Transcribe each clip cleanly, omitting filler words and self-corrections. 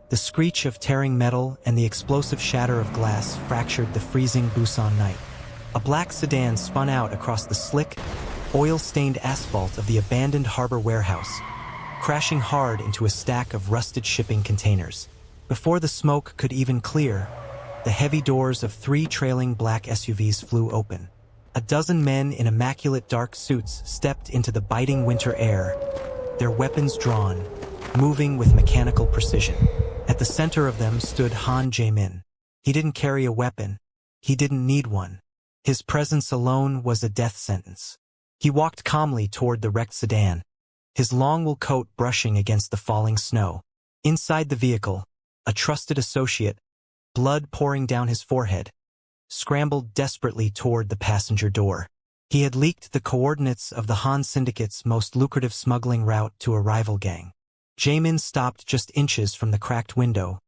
The screech of tearing metal and the explosive shatter of glass fractured the freezing Busan night. A black sedan spun out across the slick, oil-stained asphalt of the abandoned harbor warehouse, crashing hard into a stack of rusted shipping containers. Before the smoke could even clear, the heavy doors of 3 trailing black SUVs flew open. A dozen men in immaculate dark suits stepped into the biting winter air, their weapons drawn, moving with mechanical precision. At the center of them stood Han Jae-Min. He didn't carry a weapon. He didn't need one. His presence alone was a death sentence. He walked calmly toward the wrecked sedan, his long wool coat brushing against the falling snow. Inside the vehicle, a trusted associate, blood pouring down his forehead, scrambled desperately toward the passenger door. He had leaked the coordinates of the Han Syndicate's most lucrative smuggling route to a rival gang. Jae-Min stopped just inches from the cracked window,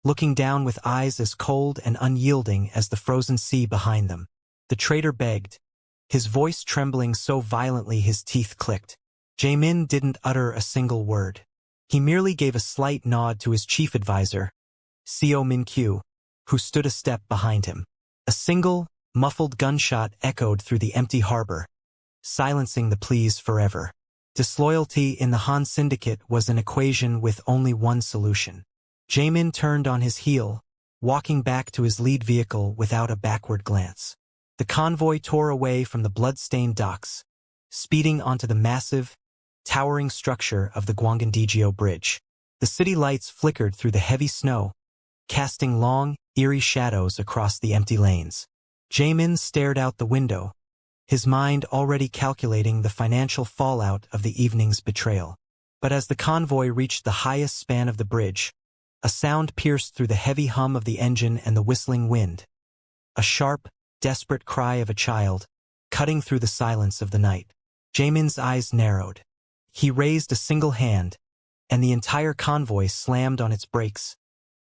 looking down with eyes as cold and unyielding as the frozen sea behind them. The traitor begged, his voice trembling so violently his teeth clicked. Jae-Min didn't utter a single word. He merely gave a slight nod to his chief advisor, Seo Min-kyu, who stood a step behind him. A single, muffled gunshot echoed through the empty harbor, silencing the pleas forever. Disloyalty in the Han Syndicate was an equation with only one solution. Jae-Min turned on his heel, walking back to his lead vehicle without a backward glance. The convoy tore away from the blood-stained docks, speeding onto the massive, towering structure of the Gwangandaegyo bridge. The city lights flickered through the heavy snow, casting long, eerie shadows across the empty lanes. Jae-Min stared out the window, his mind already calculating the financial fallout of the evening's betrayal. But as the convoy reached the highest span of the bridge, a sound pierced through the heavy hum of the engine and the whistling wind. A sharp, desperate cry of a child, cutting through the silence of the night. Jae-Min's eyes narrowed. He raised a single hand, and the entire convoy slammed on its brakes,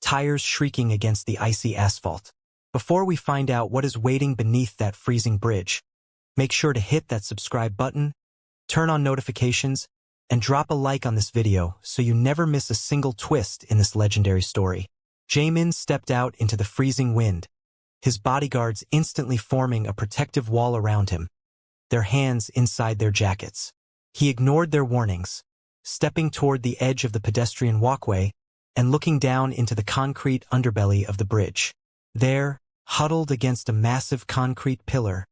tires shrieking against the icy asphalt. Before we find out what is waiting beneath that freezing bridge, make sure to hit that subscribe button, turn on notifications, and drop a like on this video so you never miss a single twist in this legendary story. Jae-Min stepped out into the freezing wind, his bodyguards instantly forming a protective wall around him, their hands inside their jackets. He ignored their warnings, stepping toward the edge of the pedestrian walkway and looking down into the concrete underbelly of the bridge. There, huddled against a massive concrete pillar,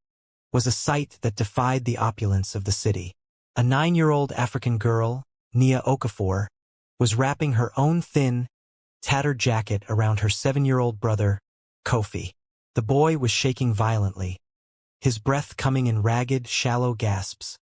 was a sight that defied the opulence of the city. A 9-year-old African girl, Nia Okafor, was wrapping her own thin, tattered jacket around her 7-year-old brother, Kofi. The boy was shaking violently, his breath coming in ragged, shallow gasps,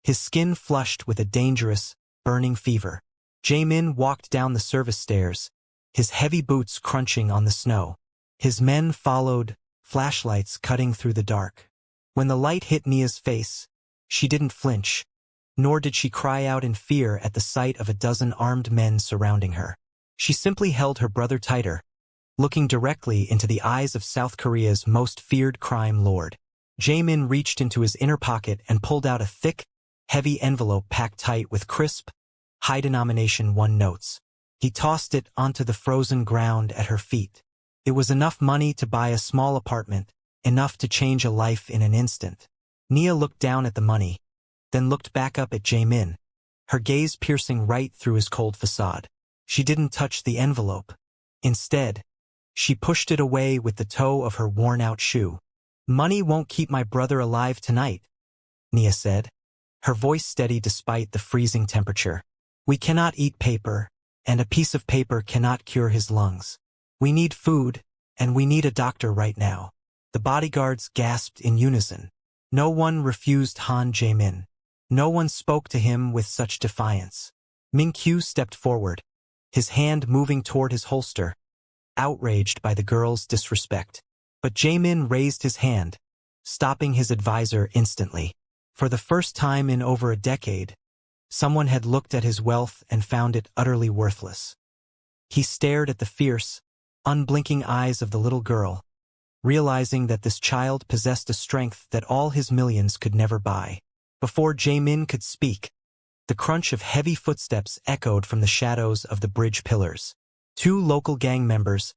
his skin flushed with a dangerous, burning fever. Jae-Min walked down the service stairs, his heavy boots crunching on the snow. His men followed, flashlights cutting through the dark. When the light hit Nia's face, she didn't flinch, nor did she cry out in fear at the sight of a dozen armed men surrounding her. She simply held her brother tighter, looking directly into the eyes of South Korea's most feared crime lord. Jae-Min reached into his inner pocket and pulled out a thick, heavy envelope packed tight with crisp, high-denomination 1 notes. He tossed it onto the frozen ground at her feet. It was enough money to buy a small apartment, enough to change a life in an instant. Nia looked down at the money, then looked back up at Jae-Min, her gaze piercing right through his cold facade. She didn't touch the envelope. Instead, she pushed it away with the toe of her worn-out shoe. "Money won't keep my brother alive tonight," Nia said, her voice steady despite the freezing temperature. "We cannot eat paper, and a piece of paper cannot cure his lungs. We need food, and we need a doctor right now." The bodyguards gasped in unison. No one refused Han Jae-Min. No one spoke to him with such defiance. Min-kyu stepped forward, his hand moving toward his holster, outraged by the girl's disrespect. But Jae-Min raised his hand, stopping his advisor instantly. For the first time in over a decade, someone had looked at his wealth and found it utterly worthless. He stared at the fierce, unblinking eyes of the little girl, realizing that this child possessed a strength that all his millions could never buy. Before Jae-Min could speak, the crunch of heavy footsteps echoed from the shadows of the bridge pillars. Two local gang members,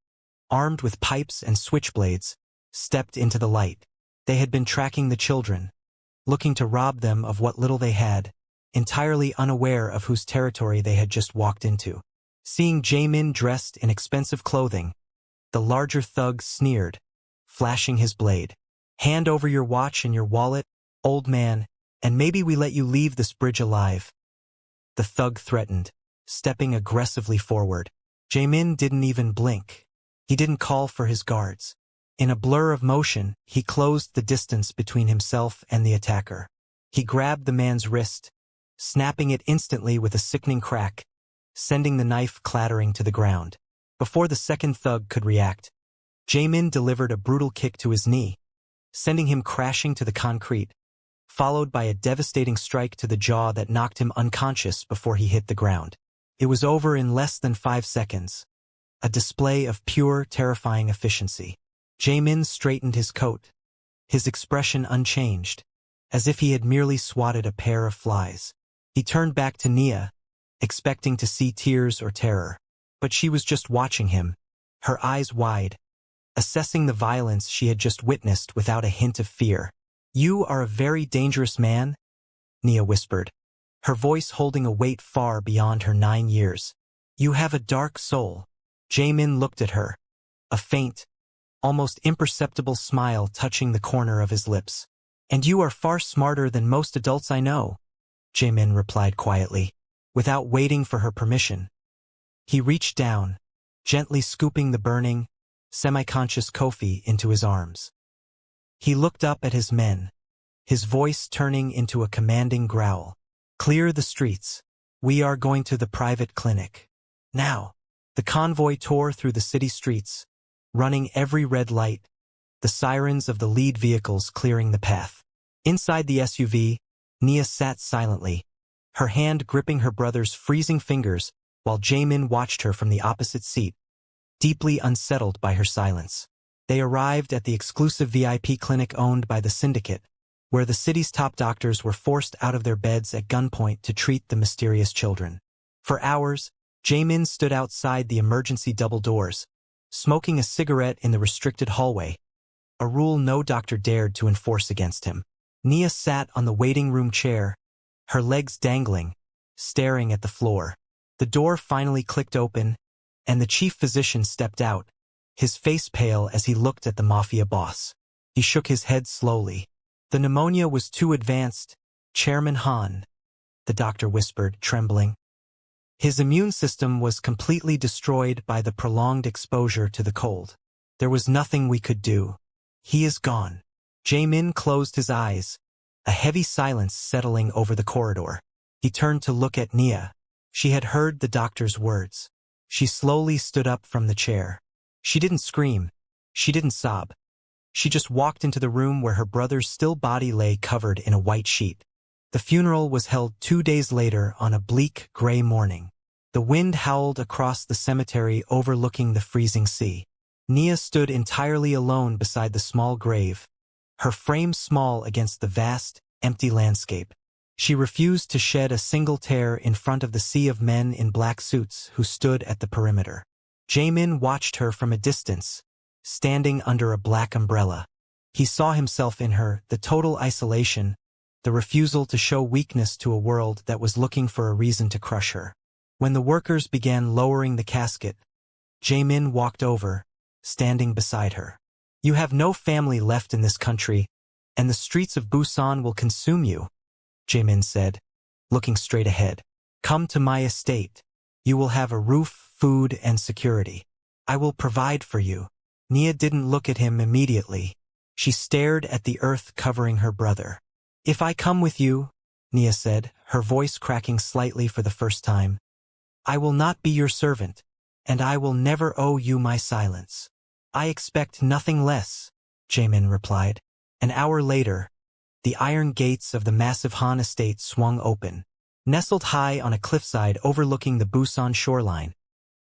armed with pipes and switchblades, stepped into the light. They had been tracking the children, looking to rob them of what little they had, entirely unaware of whose territory they had just walked into. Seeing Jae-Min dressed in expensive clothing, the larger thug sneered, flashing his blade. "Hand over your watch and your wallet, old man, and maybe we let you leave this bridge alive," the thug threatened, stepping aggressively forward. Jae-Min didn't even blink. He didn't call for his guards. In a blur of motion, he closed the distance between himself and the attacker. He grabbed the man's wrist, snapping it instantly with a sickening crack, sending the knife clattering to the ground. Before the second thug could react, Jae-Min delivered a brutal kick to his knee, sending him crashing to the concrete, followed by a devastating strike to the jaw that knocked him unconscious before he hit the ground. It was over in less than 5 seconds, a display of pure, terrifying efficiency. Jae-Min straightened his coat, his expression unchanged, as if he had merely swatted a pair of flies. He turned back to Nia, expecting to see tears or terror, but she was just watching him, her eyes wide, assessing the violence she had just witnessed without a hint of fear. "You are a very dangerous man," Nia whispered, her voice holding a weight far beyond her 9 years. "You have a dark soul." Jae-Min looked at her, a faint, almost imperceptible smile touching the corner of his lips. "And you are far smarter than most adults I know," Jae-Min replied quietly, without waiting for her permission. He reached down, gently scooping the burning, semi-conscious Kofi into his arms. He looked up at his men, his voice turning into a commanding growl. "Clear the streets. We are going to the private clinic. Now." The convoy tore through the city streets, running every red light, the sirens of the lead vehicles clearing the path. Inside the SUV, Nia sat silently, her hand gripping her brother's freezing fingers while Jae-Min watched her from the opposite seat, deeply unsettled by her silence. They arrived at the exclusive VIP clinic owned by the syndicate, where the city's top doctors were forced out of their beds at gunpoint to treat the mysterious children. For hours, Jae-Min stood outside the emergency double doors, smoking a cigarette in the restricted hallway, a rule no doctor dared to enforce against him. Nia sat on the waiting room chair, her legs dangling, staring at the floor. The door finally clicked open, and the chief physician stepped out, his face pale as he looked at the mafia boss. He shook his head slowly. "The pneumonia was too advanced, Chairman Han," the doctor whispered, trembling. "His immune system was completely destroyed by the prolonged exposure to the cold. There was nothing we could do. He is gone." Jae-Min closed his eyes, a heavy silence settling over the corridor. He turned to look at Nia. She had heard the doctor's words. She slowly stood up from the chair. She didn't scream. She didn't sob. She just walked into the room where her brother's still body lay covered in a white sheet. The funeral was held 2 days later on a bleak, gray morning. The wind howled across the cemetery overlooking the freezing sea. Nia stood entirely alone beside the small grave, her frame small against the vast, empty landscape. She refused to shed a single tear in front of the sea of men in black suits who stood at the perimeter. Jae-Min watched her from a distance, standing under a black umbrella. He saw himself in her, the total isolation, the refusal to show weakness to a world that was looking for a reason to crush her. When the workers began lowering the casket, Jae-Min walked over, standing beside her. "You have no family left in this country, and the streets of Busan will consume you," Jae-Min said, looking straight ahead. "Come to my estate. You will have a roof, food, and security. I will provide for you." Nia didn't look at him immediately. She stared at the earth covering her brother. "If I come with you," Nia said, her voice cracking slightly for the first time, "I will not be your servant, and I will never owe you my silence." "I expect nothing less," Jae-Min replied. An hour later, the iron gates of the massive Han estate swung open. Nestled high on a cliffside overlooking the Busan shoreline,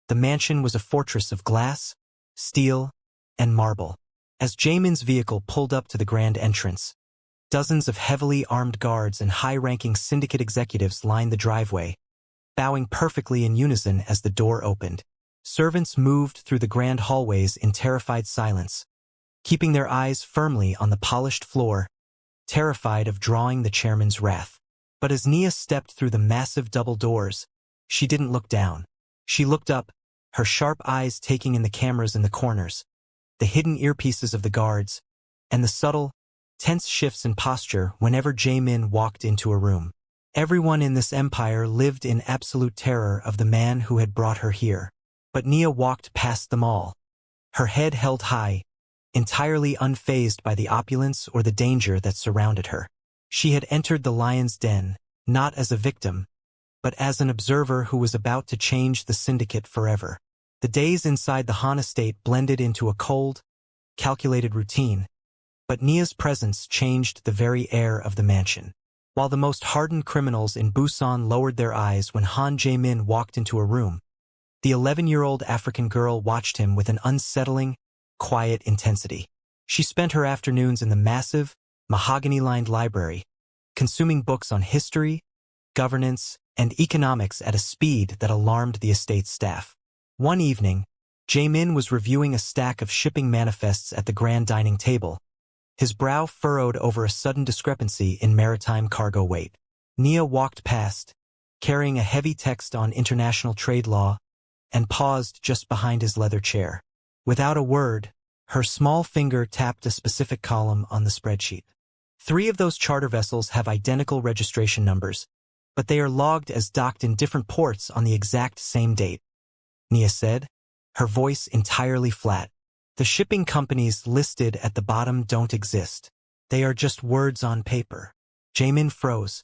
the mansion was a fortress of glass, steel, and marble. As Jae-Min's vehicle pulled up to the grand entrance, dozens of heavily armed guards and high-ranking syndicate executives lined the driveway, bowing perfectly in unison as the door opened. Servants moved through the grand hallways in terrified silence, keeping their eyes firmly on the polished floor, terrified of drawing the chairman's wrath. But as Nia stepped through the massive double doors, she didn't look down. She looked up, her sharp eyes taking in the cameras in the corners, the hidden earpieces of the guards, and the subtle, tense shifts in posture whenever Jae-Min walked into a room. Everyone in this empire lived in absolute terror of the man who had brought her here. But Nia walked past them all, her head held high, entirely unfazed by the opulence or the danger that surrounded her. She had entered the lion's den, not as a victim, but as an observer who was about to change the syndicate forever. The days inside the Han estate blended into a cold, calculated routine, but Nia's presence changed the very air of the mansion. While the most hardened criminals in Busan lowered their eyes when Han Jae-Min walked into a room, the 11-year-old African girl watched him with an unsettling, quiet intensity. She spent her afternoons in the massive, mahogany-lined library, consuming books on history, governance, and economics at a speed that alarmed the estate's staff. One evening, Jae-Min was reviewing a stack of shipping manifests at the grand dining table, his brow furrowed over a sudden discrepancy in maritime cargo weight. Nia walked past, carrying a heavy text on international trade law, and paused just behind his leather chair. Without a word, her small finger tapped a specific column on the spreadsheet. 3 of those charter vessels have identical registration numbers, but they are logged as docked in different ports on the exact same date, Nia said, her voice entirely flat. The shipping companies listed at the bottom don't exist. They are just words on paper. Jae-Min froze.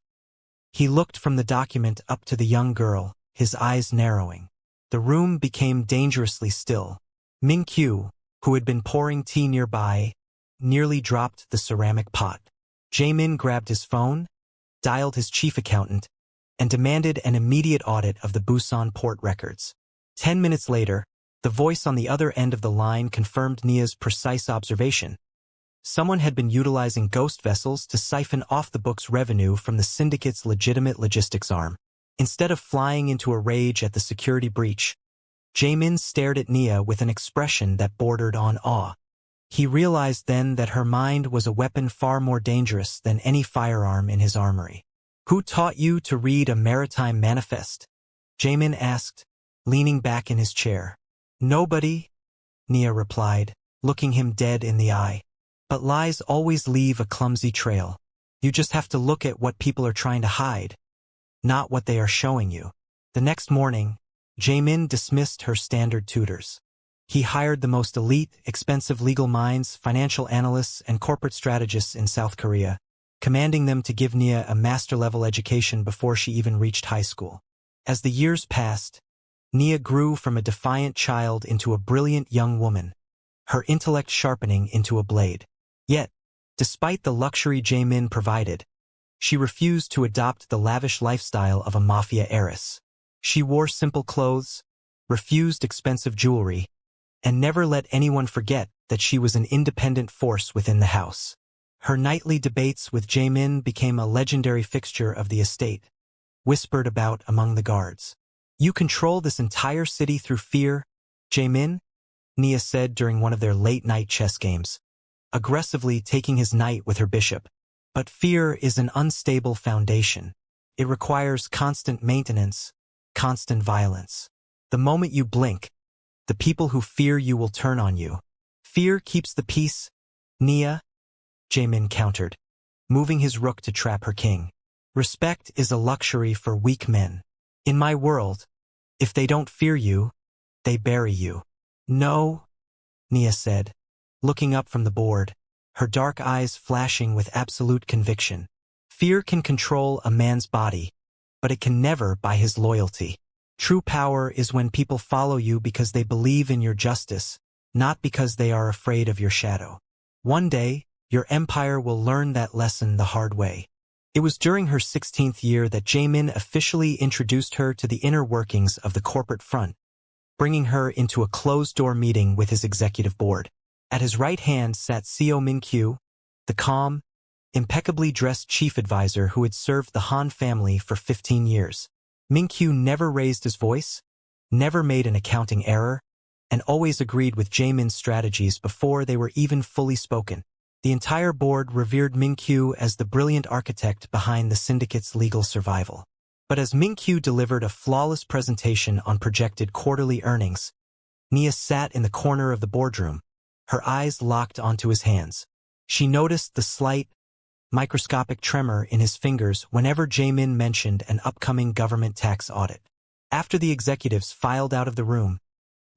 He looked from the document up to the young girl, his eyes narrowing. The room became dangerously still. Min-kyu, who had been pouring tea nearby, nearly dropped the ceramic pot. Jae-Min grabbed his phone, dialed his chief accountant, and demanded an immediate audit of the Busan port records. 10 minutes later, the voice on the other end of the line confirmed Nia's precise observation. Someone had been utilizing ghost vessels to siphon off the book's revenue from the syndicate's legitimate logistics arm. Instead of flying into a rage at the security breach, Jae-Min stared at Nia with an expression that bordered on awe. He realized then that her mind was a weapon far more dangerous than any firearm in his armory. "Who taught you to read a maritime manifest?" Jae-Min asked, leaning back in his chair. "Nobody," Nia replied, looking him dead in the eye. "But lies always leave a clumsy trail. You just have to look at what people are trying to hide, not what they are showing you." The next morning, Jae-Min dismissed her standard tutors. He hired the most elite, expensive legal minds, financial analysts, and corporate strategists in South Korea, commanding them to give Nia a master-level education before she even reached high school. As the years passed, Nia grew from a defiant child into a brilliant young woman, her intellect sharpening into a blade. Yet, despite the luxury Jae-Min provided, she refused to adopt the lavish lifestyle of a mafia heiress. She wore simple clothes, refused expensive jewelry, and never let anyone forget that she was an independent force within the house. Her nightly debates with Jae-Min became a legendary fixture of the estate, whispered about among the guards. "You control this entire city through fear, Jae-Min?" Nia said during one of their late-night chess games, aggressively taking his knight with her bishop. "But fear is an unstable foundation. It requires constant maintenance, constant violence. The moment you blink, the people who fear you will turn on you. Fear keeps the peace, Nia," Jae-Min countered, moving his rook to trap her king. "Respect is a luxury for weak men. In my world, if they don't fear you, they bury you." "No," Nia said, looking up from the board, her dark eyes flashing with absolute conviction. "Fear can control a man's body, but it can never buy his loyalty. True power is when people follow you because they believe in your justice, not because they are afraid of your shadow. One day, your empire will learn that lesson the hard way." It was during her 16th year that Jae-Min officially introduced her to the inner workings of the corporate front, bringing her into a closed-door meeting with his executive board. At his right hand sat CEO Min-kyu, the calm, impeccably dressed chief advisor who had served the Han family for 15 years. Min-kyu never raised his voice, never made an accounting error, and always agreed with Jae-Min's strategies before they were even fully spoken. The entire board revered Min-kyu as the brilliant architect behind the syndicate's legal survival. But as Min-kyu delivered a flawless presentation on projected quarterly earnings, Nia sat in the corner of the boardroom, her eyes locked onto his hands. She noticed the slight, microscopic tremor in his fingers whenever Jae-Min mentioned an upcoming government tax audit. After the executives filed out of the room,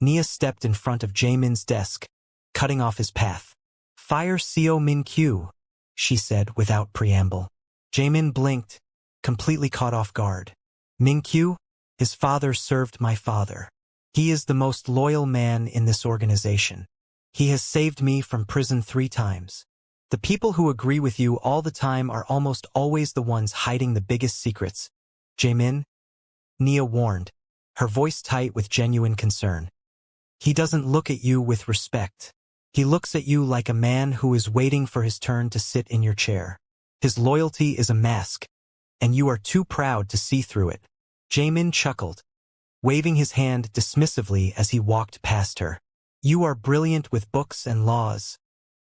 Nia stepped in front of Jae-Min's desk, cutting off his path. "Fire CO Min-kyu," she said without preamble. Jae-Min blinked, completely caught off guard. "Min-kyu? His father served my father. He is the most loyal man in this organization. He has saved me from prison 3 times. The people who agree with you all the time are almost always the ones hiding the biggest secrets. Jae-Min," Nia warned, her voice tight with genuine concern. "He doesn't look at you with respect. He looks at you like a man who is waiting for his turn to sit in your chair. His loyalty is a mask, and you are too proud to see through it." Jae-Min chuckled, waving his hand dismissively as he walked past her. "You are brilliant with books and laws,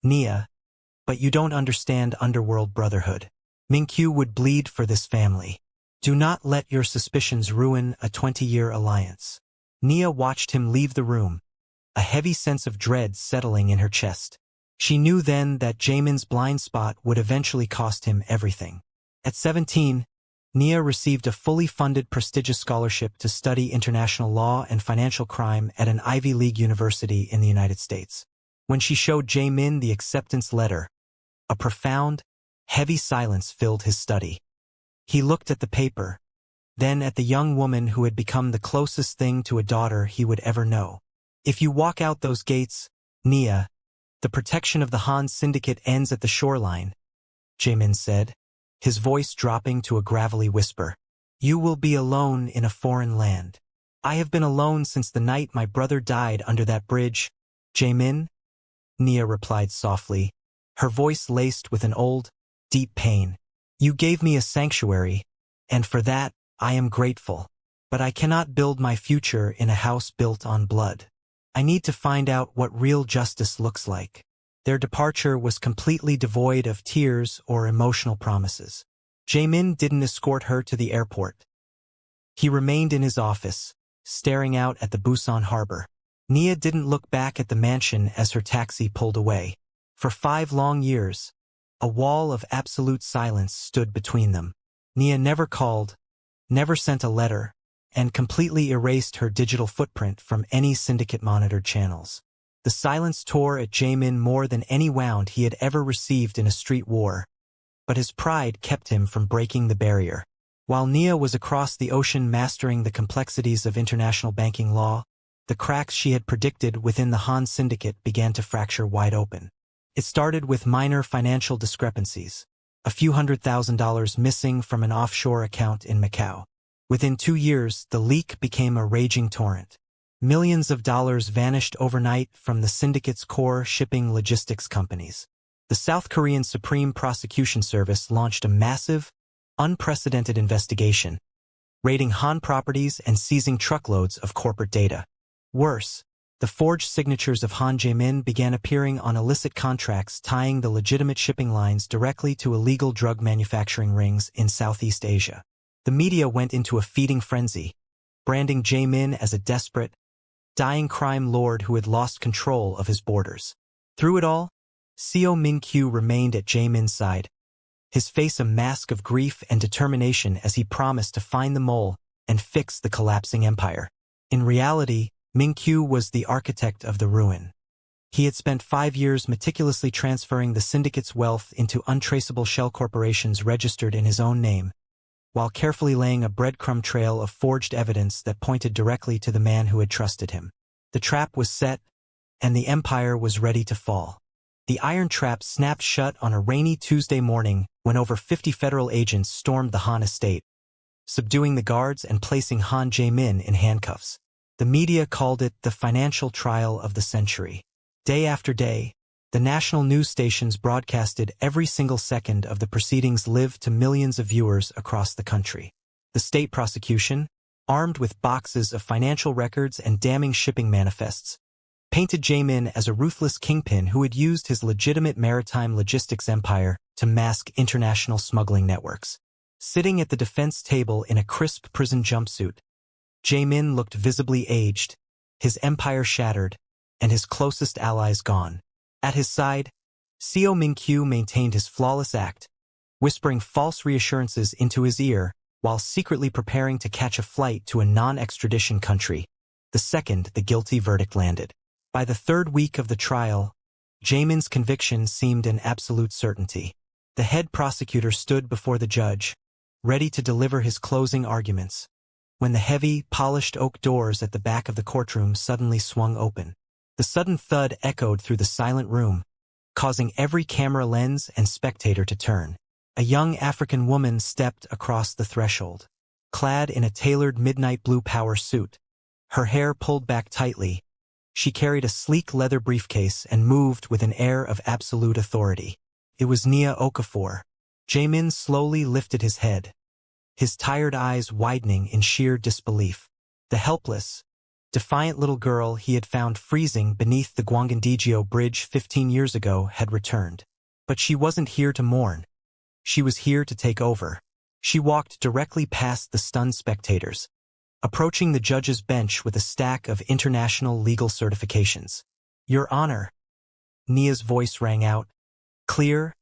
Nia, but you don't understand underworld brotherhood. Min-kyu would bleed for this family. Do not let your suspicions ruin a 20-year alliance." Nia watched him leave the room, a heavy sense of dread settling in her chest. She knew then that Jae-Min's blind spot would eventually cost him everything. At 17, Nia received a fully funded prestigious scholarship to study international law and financial crime at an Ivy League university in the United States. When she showed Jae-Min the acceptance letter, a profound, heavy silence filled his study. He looked at the paper, then at the young woman who had become the closest thing to a daughter he would ever know. "If you walk out those gates, Nia, the protection of the Han Syndicate ends at the shoreline," Jae-Min said, his voice dropping to a gravelly whisper. "You will be alone in a foreign land. I have been alone since the night my brother died under that bridge." "Jae-Min?" Nia replied softly, her voice laced with an old, deep pain. "You gave me a sanctuary, and for that, I am grateful. But I cannot build my future in a house built on blood. I need to find out what real justice looks like." Their departure was completely devoid of tears or emotional promises. Jae-Min didn't escort her to the airport. He remained in his office, staring out at the Busan harbor. Nia didn't look back at the mansion as her taxi pulled away. For 5 long years, a wall of absolute silence stood between them. Nia never called, never sent a letter, and completely erased her digital footprint from any syndicate-monitored channels. The silence tore at Jae-Min more than any wound he had ever received in a street war, but his pride kept him from breaking the barrier. While Nia was across the ocean mastering the complexities of international banking law, the cracks she had predicted within the Han Syndicate began to fracture wide open. It started with minor financial discrepancies, a few $100,000 missing from an offshore account in Macau. Within 2 years, the leak became a raging torrent. Millions of dollars vanished overnight from the syndicate's core shipping logistics companies. The South Korean Supreme Prosecution Service launched a massive, unprecedented investigation, raiding Han properties and seizing truckloads of corporate data. Worse, the forged signatures of Han Jae-Min began appearing on illicit contracts tying the legitimate shipping lines directly to illegal drug manufacturing rings in Southeast Asia. The media went into a feeding frenzy, branding Jae-Min as a desperate, dying crime lord who had lost control of his borders. Through it all, CO Min-kyu remained at Jae-Min's side, his face a mask of grief and determination as he promised to find the mole and fix the collapsing empire. In reality, Min-kyu was the architect of the ruin. He had spent 5 years meticulously transferring the syndicate's wealth into untraceable shell corporations registered in his own name, while carefully laying a breadcrumb trail of forged evidence that pointed directly to the man who had trusted him. The trap was set, and the empire was ready to fall. The iron trap snapped shut on a rainy Tuesday morning when over 50 federal agents stormed the Han estate, subduing the guards and placing Han Jae-Min in handcuffs. The media called it the financial trial of the century. Day after day, the national news stations broadcasted every single second of the proceedings live to millions of viewers across the country. The state prosecution, armed with boxes of financial records and damning shipping manifests, painted Jae-Min as a ruthless kingpin who had used his legitimate maritime logistics empire to mask international smuggling networks. Sitting at the defense table in a crisp prison jumpsuit, Jae-Min looked visibly aged, his empire shattered, and his closest allies gone. At his side, Seo Min-kyu maintained his flawless act, whispering false reassurances into his ear while secretly preparing to catch a flight to a non-extradition country, the second the guilty verdict landed. By the third week of the trial, Jae-Min's conviction seemed an absolute certainty. The head prosecutor stood before the judge, ready to deliver his closing arguments, when the heavy, polished oak doors at the back of the courtroom suddenly swung open. The sudden thud echoed through the silent room, causing every camera lens and spectator to turn. A young African woman stepped across the threshold, clad in a tailored midnight blue power suit, her hair pulled back tightly. She carried a sleek leather briefcase and moved with an air of absolute authority. It was Nia Okafor. Jae-Min slowly lifted his head, his tired eyes widening in sheer disbelief. The helpless, defiant little girl he had found freezing beneath the Gwangandaegyo bridge 15 years ago had returned. But she wasn't here to mourn. She was here to take over. She walked directly past the stunned spectators, approaching the judge's bench with a stack of international legal certifications. "Your Honor," Nia's voice rang out, clear,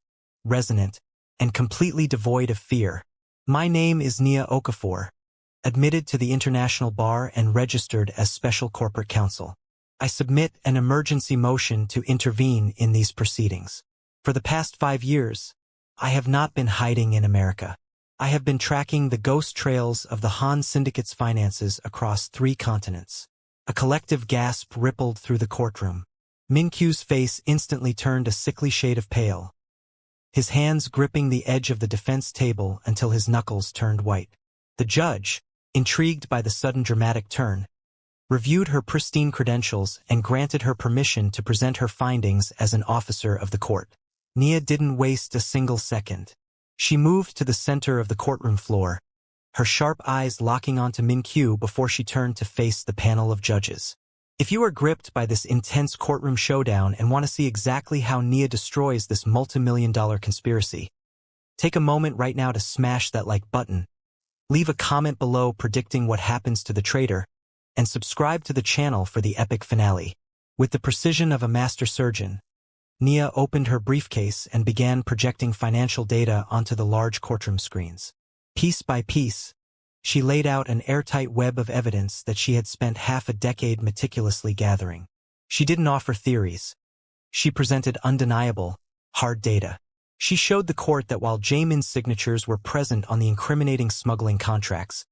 resonant, and completely devoid of fear. "My name is Nia Okafor, admitted to the International Bar and registered as Special Corporate Counsel. I submit an emergency motion to intervene in these proceedings. For the past 5 years, I have not been hiding in America. I have been tracking the ghost trails of the Han Syndicate's finances across 3 continents." A collective gasp rippled through the courtroom. Min-kyu's face instantly turned a sickly shade of pale, his hands gripping the edge of the defense table until his knuckles turned white. The judge, intrigued by the sudden dramatic turn, reviewed her pristine credentials and granted her permission to present her findings as an officer of the court. Nia didn't waste a single second. She moved to the center of the courtroom floor, her sharp eyes locking onto Min-kyu before she turned to face the panel of judges. If you are gripped by this intense courtroom showdown and want to see exactly how Nia destroys this multi-million-dollar conspiracy, take a moment right now to smash that like button, leave a comment below predicting what happens to the traitor, and subscribe to the channel for the epic finale. With the precision of a master surgeon, Nia opened her briefcase and began projecting financial data onto the large courtroom screens. Piece by piece, she laid out an airtight web of evidence that she had spent half a decade meticulously gathering. She didn't offer theories. She presented undeniable, hard data. She showed the court that while Jae-Min's signatures were present on the incriminating smuggling contracts,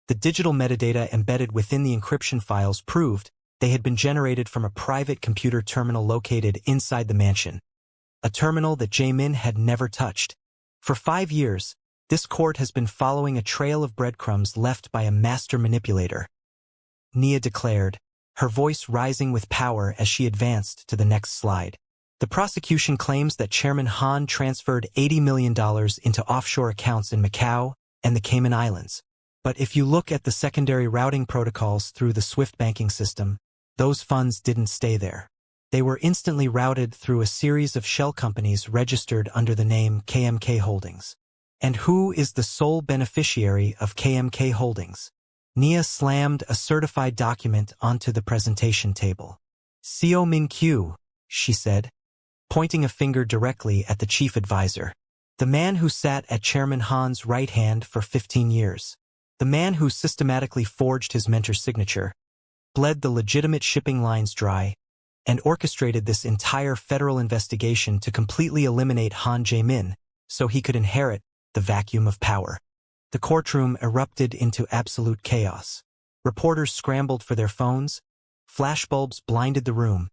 the digital metadata embedded within the encryption files proved they had been generated from a private computer terminal located inside the mansion, a terminal that Jae-Min had never touched. For 5 years, this court has been following a trail of breadcrumbs left by a master manipulator, Nia declared, her voice rising with power as she advanced to the next slide. The prosecution claims that Chairman Han transferred $80 million into offshore accounts in Macau and the Cayman Islands. But if you look at the secondary routing protocols through the SWIFT banking system, those funds didn't stay there. They were instantly routed through a series of shell companies registered under the name KMK Holdings. And who is the sole beneficiary of KMK Holdings? Nia slammed a certified document onto the presentation table. Seo Min-kyu, she said, pointing a finger directly at the chief advisor. The man who sat at Chairman Han's right hand for 15 years. The man who systematically forged his mentor's signature, bled the legitimate shipping lines dry, and orchestrated this entire federal investigation to completely eliminate Han Jae-Min so he could inherit the vacuum of power. The courtroom erupted into absolute chaos. Reporters scrambled for their phones, flashbulbs blinded the room,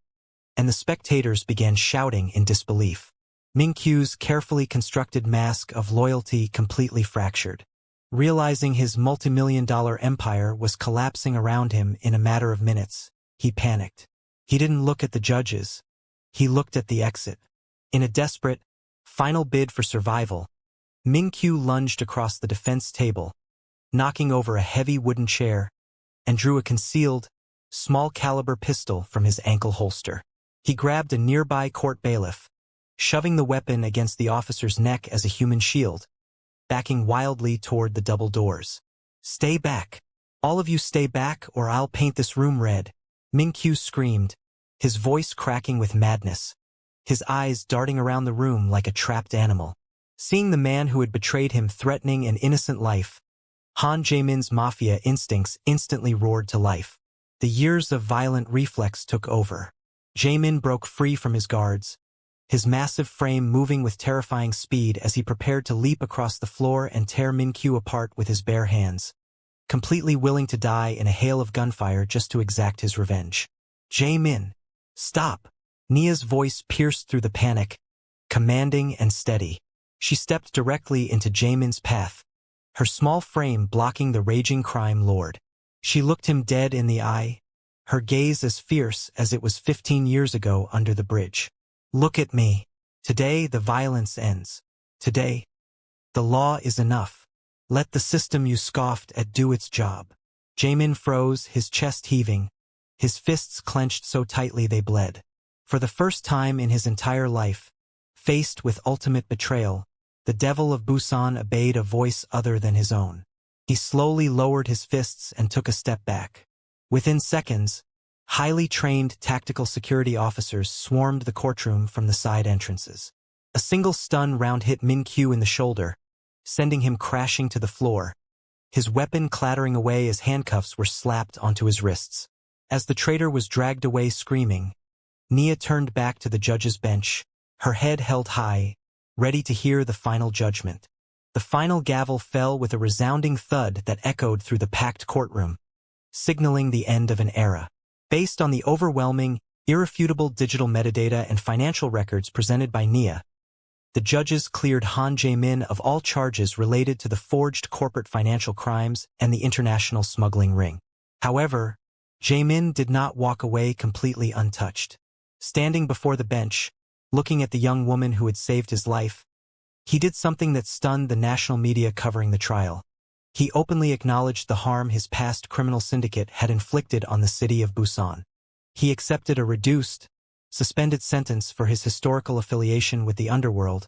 and the spectators began shouting in disbelief. Min-kyu's carefully constructed mask of loyalty completely fractured. Realizing his multi-million-dollar empire was collapsing around him in a matter of minutes, he panicked. He didn't look at the judges. He looked at the exit. In a desperate, final bid for survival, Min-kyu lunged across the defense table, knocking over a heavy wooden chair, and drew a concealed, small-caliber pistol from his ankle holster. He grabbed a nearby court bailiff, shoving the weapon against the officer's neck as a human shield, backing wildly toward the double doors. "Stay back. All of you stay back or I'll paint this room red," Min-kyu screamed, his voice cracking with madness, his eyes darting around the room like a trapped animal. Seeing the man who had betrayed him threatening an innocent life, Han Jae-Min's mafia instincts instantly roared to life. The years of violent reflex took over. Jae-Min broke free from his guards, his massive frame moving with terrifying speed as he prepared to leap across the floor and tear Min-kyu apart with his bare hands, completely willing to die in a hail of gunfire just to exact his revenge. "Jae-Min, stop!" Nia's voice pierced through the panic, commanding and steady. She stepped directly into Jae-Min's path, her small frame blocking the raging crime lord. She looked him dead in the eye, her gaze as fierce as it was 15 years ago under the bridge. "Look at me. Today the violence ends. Today, the law is enough. Let the system you scoffed at do its job." Jae-Min froze, his chest heaving, his fists clenched so tightly they bled. For the first time in his entire life, faced with ultimate betrayal, the devil of Busan obeyed a voice other than his own. He slowly lowered his fists and took a step back. Within seconds, highly trained tactical security officers swarmed the courtroom from the side entrances. A single stun round hit Min-kyu in the shoulder, sending him crashing to the floor, his weapon clattering away as handcuffs were slapped onto his wrists. As the traitor was dragged away screaming, Nia turned back to the judge's bench, her head held high, ready to hear the final judgment. The final gavel fell with a resounding thud that echoed through the packed courtroom, signaling the end of an era. Based on the overwhelming, irrefutable digital metadata and financial records presented by Nia, the judges cleared Han Jae-Min of all charges related to the forged corporate financial crimes and the international smuggling ring. However, Jae-Min did not walk away completely untouched. Standing before the bench, looking at the young woman who had saved his life, he did something that stunned the national media covering the trial. He openly acknowledged the harm his past criminal syndicate had inflicted on the city of Busan. He accepted a reduced, suspended sentence for his historical affiliation with the underworld,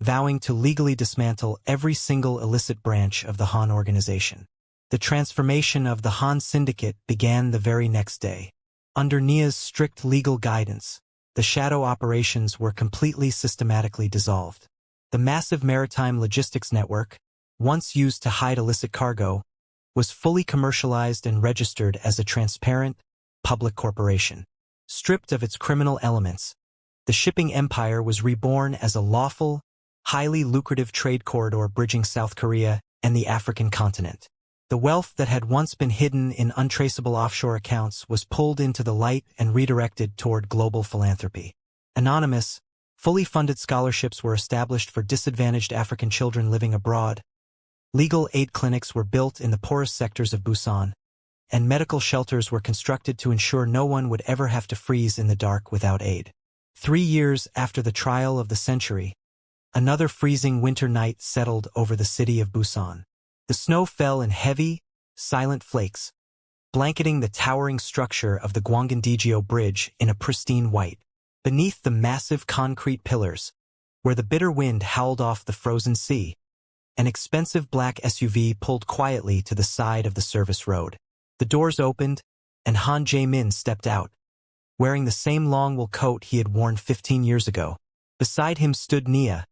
vowing to legally dismantle every single illicit branch of the Han organization. The transformation of the Han syndicate began the very next day. Under Nia's strict legal guidance, the shadow operations were completely systematically dissolved. The massive maritime logistics network, once used to hide illicit cargo, was fully commercialized and registered as a transparent, public corporation. Stripped of its criminal elements, the shipping empire was reborn as a lawful, highly lucrative trade corridor bridging South Korea and the African continent. The wealth that had once been hidden in untraceable offshore accounts was pulled into the light and redirected toward global philanthropy. Anonymous, fully funded scholarships were established for disadvantaged African children living abroad. Legal aid clinics were built in the poorest sectors of Busan, and medical shelters were constructed to ensure no one would ever have to freeze in the dark without aid. 3 years after the trial of the century, another freezing winter night settled over the city of Busan. The snow fell in heavy, silent flakes, blanketing the towering structure of the Gwangandaegyo bridge in a pristine white. Beneath the massive concrete pillars, where the bitter wind howled off the frozen sea, an expensive black SUV pulled quietly to the side of the service road. The doors opened, and Han Jae-Min stepped out, wearing the same long wool coat he had worn 15 years ago. Beside him stood Nia,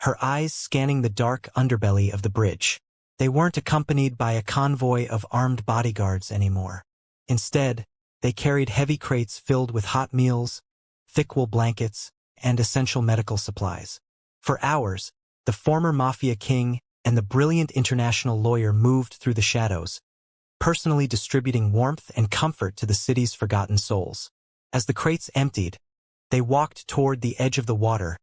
her eyes scanning the dark underbelly of the bridge. They weren't accompanied by a convoy of armed bodyguards anymore. Instead, they carried heavy crates filled with hot meals, thick wool blankets, and essential medical supplies. For hours, the former Mafia King and the brilliant international lawyer moved through the shadows, personally distributing warmth and comfort to the city's forgotten souls. As the crates emptied, they walked toward the edge of the water,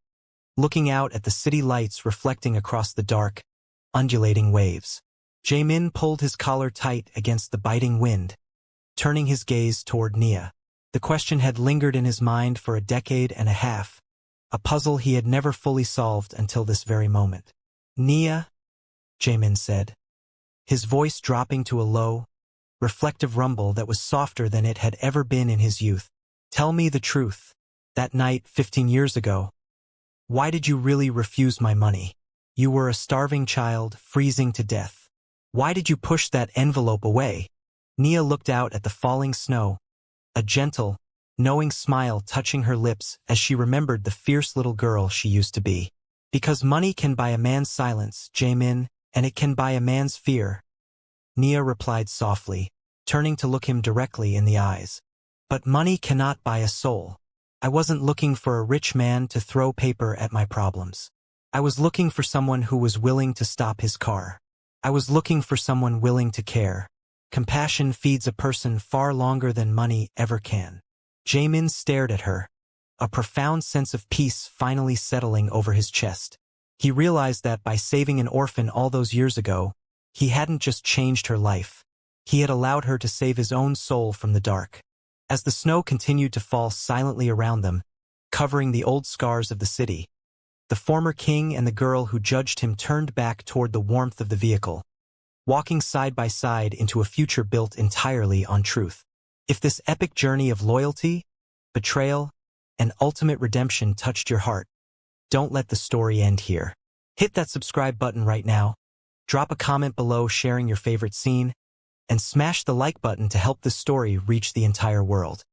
looking out at the city lights reflecting across the dark, undulating waves. Jae-Min pulled his collar tight against the biting wind, turning his gaze toward Nia. The question had lingered in his mind for a decade and a half, a puzzle he had never fully solved until this very moment. "Nia," Jae-Min said, his voice dropping to a low, reflective rumble that was softer than it had ever been in his youth. Tell me the truth. That night, 15 years ago, why did you really refuse my money? You were a starving child, freezing to death. Why did you push that envelope away? Nia looked out at the falling snow, a gentle, knowing smile touching her lips as she remembered the fierce little girl she used to be. Because money can buy a man's silence, Jae-Min, and it can buy a man's fear, Nia replied softly, turning to look him directly in the eyes. But money cannot buy a soul. I wasn't looking for a rich man to throw paper at my problems. I was looking for someone who was willing to stop his car. I was looking for someone willing to care. Compassion feeds a person far longer than money ever can. Jae-Min stared at her, a profound sense of peace finally settling over his chest. He realized that by saving an orphan all those years ago, he hadn't just changed her life. He had allowed her to save his own soul from the dark. As the snow continued to fall silently around them, covering the old scars of the city, the former king and the girl who judged him turned back toward the warmth of the vehicle, walking side by side into a future built entirely on truth. If this epic journey of loyalty, betrayal, and ultimate redemption touched your heart, don't let the story end here. Hit that subscribe button right now, drop a comment below sharing your favorite scene, and smash the like button to help this story reach the entire world.